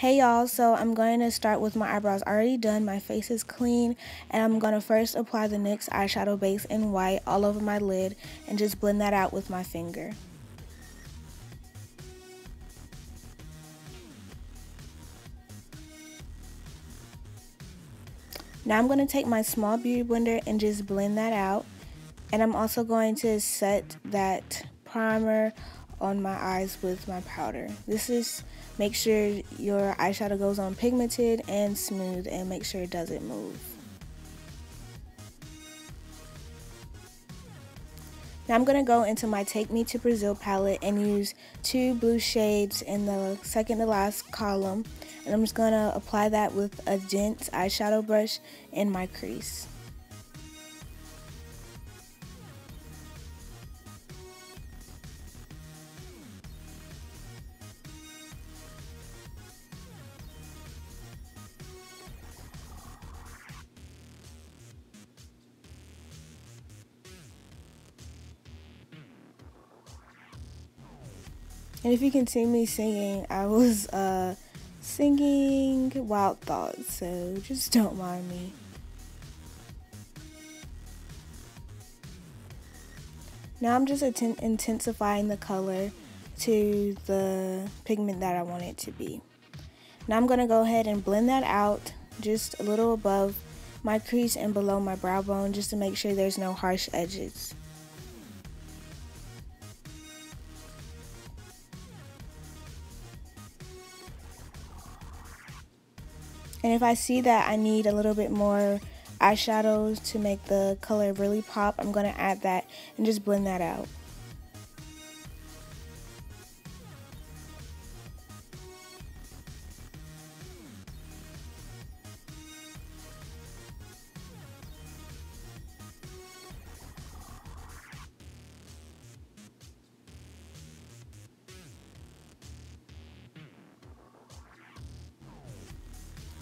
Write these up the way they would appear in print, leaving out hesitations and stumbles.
Hey y'all, so I'm going to start with my eyebrows already done. My face is clean, and I'm going to first apply the NYX eyeshadow base in white all over my lid and just blend that out with my finger. Now I'm going to take my small beauty blender and just blend that out. And I'm also going to set that primer on my eyes with my powder. This is make sure your eyeshadow goes on pigmented and smooth, and make sure it doesn't move. Now I'm going to go into my Take Me to Brazil palette and use two blue shades in the second to last column. And I'm just going to apply that with a dense eyeshadow brush in my crease. And if you can see me singing, I was singing Wild Thoughts, so just don't mind me. Now I'm just intensifying the color to the pigment that I want it to be. Now I'm going to go ahead and blend that out just a little above my crease and below my brow bone, just to make sure there's no harsh edges. And if I see that I need a little bit more eyeshadows to make the color really pop, I'm going to add that and just blend that out.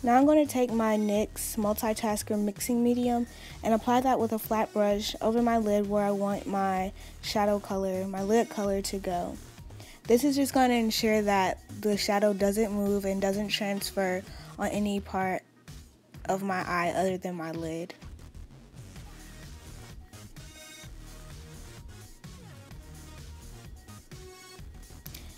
Now I'm going to take my NYX Multitasker Mixing Medium and apply that with a flat brush over my lid where I want my shadow color, my lid color to go. This is just going to ensure that the shadow doesn't move and doesn't transfer on any part of my eye other than my lid.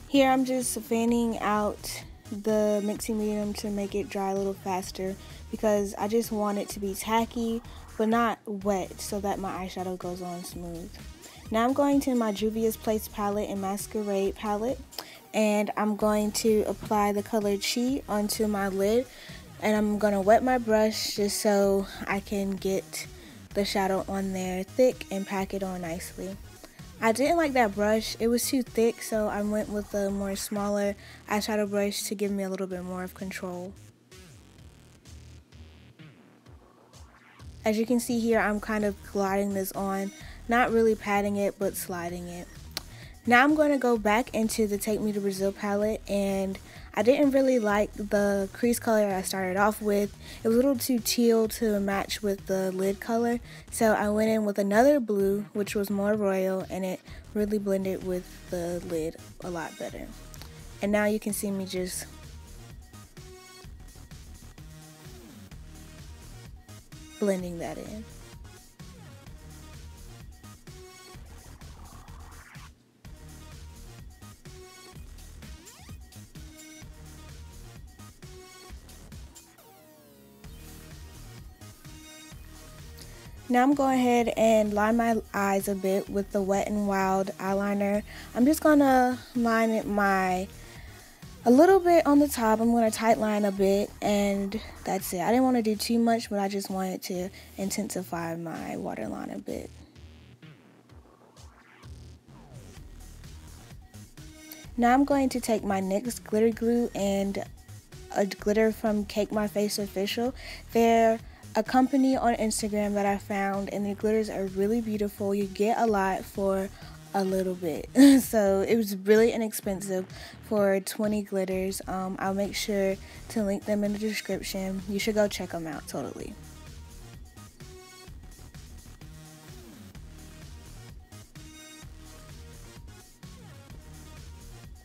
Here I'm just fanning out the mixing medium to make it dry a little faster, because I just want it to be tacky but not wet so that my eyeshadow goes on smooth. Now I'm going to my Juvia's Place palette and Masquerade palette, and I'm going to apply the color Chi onto my lid, and I'm going to wet my brush just so I can get the shadow on there thick and pack it on nicely. I didn't like that brush, it was too thick, so I went with a more smaller eyeshadow brush to give me a little bit more of control. As you can see here, I'm kind of gliding this on, not really patting it, but sliding it. Now I'm going to go back into the Take Me to Brazil palette, and I didn't really like the crease color I started off with. It was a little too teal to match with the lid color, so I went in with another blue, which was more royal, and it really blended with the lid a lot better. And now you can see me just blending that in. Now I'm going ahead and line my eyes a bit with the Wet n Wild eyeliner. I'm just going to line it a little bit on the top. I'm going to tight line a bit, and that's it. I didn't want to do too much, but I just wanted to intensify my waterline a bit. Now I'm going to take my NYX glitter glue and a glitter from Cake My Face Official. They're a company on Instagram that I found, and the glitters are really beautiful. You get a lot for a little bit. So it was really inexpensive for 20 glitters. I'll make sure to link them in the description. You should go check them out totally.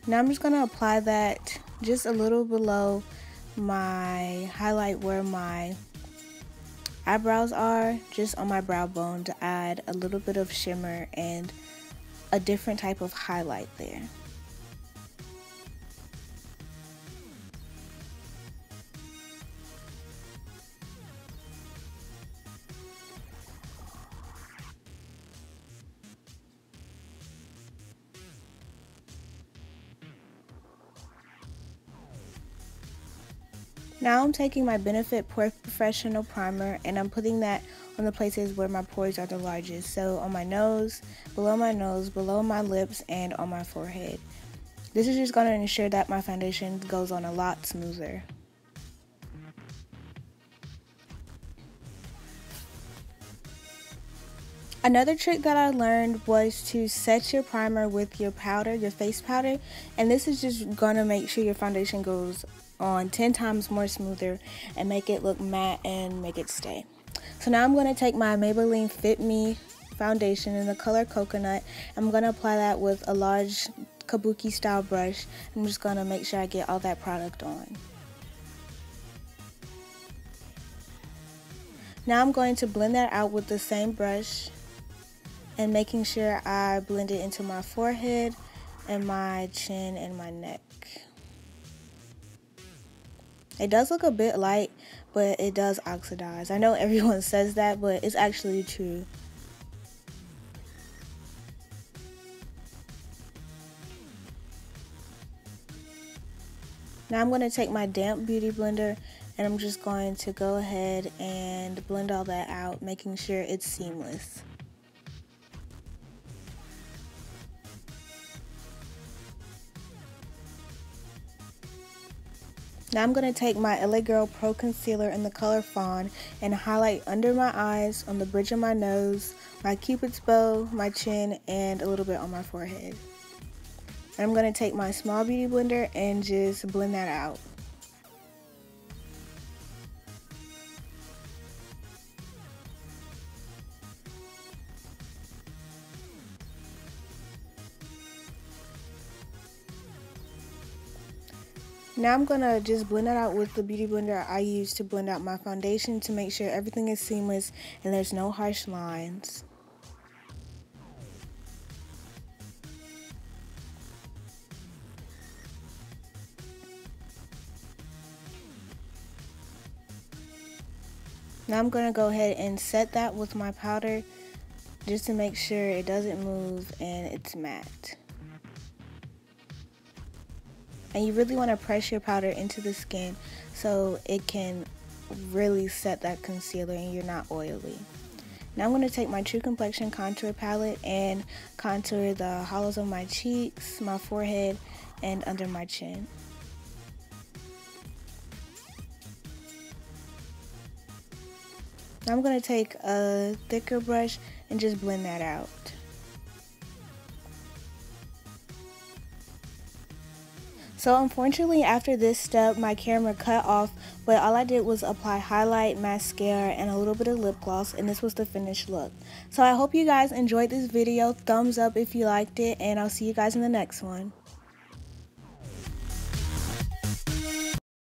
Now I'm just going to apply that just a little below my highlight where my eyebrows are, just on my brow bone, to add a little bit of shimmer and a different type of highlight there. Now I'm taking my Benefit Pore Professional Primer and I'm putting that on the places where my pores are the largest. So on my nose, below my lips, and on my forehead. This is just going to ensure that my foundation goes on a lot smoother. Another trick that I learned was to set your primer with your powder, your face powder, and this is just going to make sure your foundation goes on 10 times more smoother and make it look matte and make it stay. So now I'm going to take my Maybelline Fit Me foundation in the color Coconut. I'm going to apply that with a large kabuki style brush. I'm just going to make sure I get all that product on. Now I'm going to blend that out with the same brush and making sure I blend it into my forehead and my chin and my neck. It does look a bit light, but it does oxidize. I know everyone says that, but it's actually true. Now I'm going to take my damp beauty blender and I'm just going to go ahead and blend all that out, making sure it's seamless. Now I'm going to take my LA Girl Pro Concealer in the color Fawn and highlight under my eyes, on the bridge of my nose, my cupid's bow, my chin, and a little bit on my forehead. And I'm going to take my small beauty blender and just blend that out. Now I'm going to just blend it out with the beauty blender I use to blend out my foundation to make sure everything is seamless and there's no harsh lines. Now I'm going to go ahead and set that with my powder just to make sure it doesn't move and it's matte. And you really want to press your powder into the skin so it can really set that concealer and you're not oily. Now I'm going to take my True Complexion contour palette and contour the hollows of my cheeks, my forehead, and under my chin. Now I'm going to take a thicker brush and just blend that out. So unfortunately after this step my camera cut off, but all I did was apply highlight, mascara, and a little bit of lip gloss, and this was the finished look. So I hope you guys enjoyed this video. Thumbs up if you liked it, and I'll see you guys in the next one.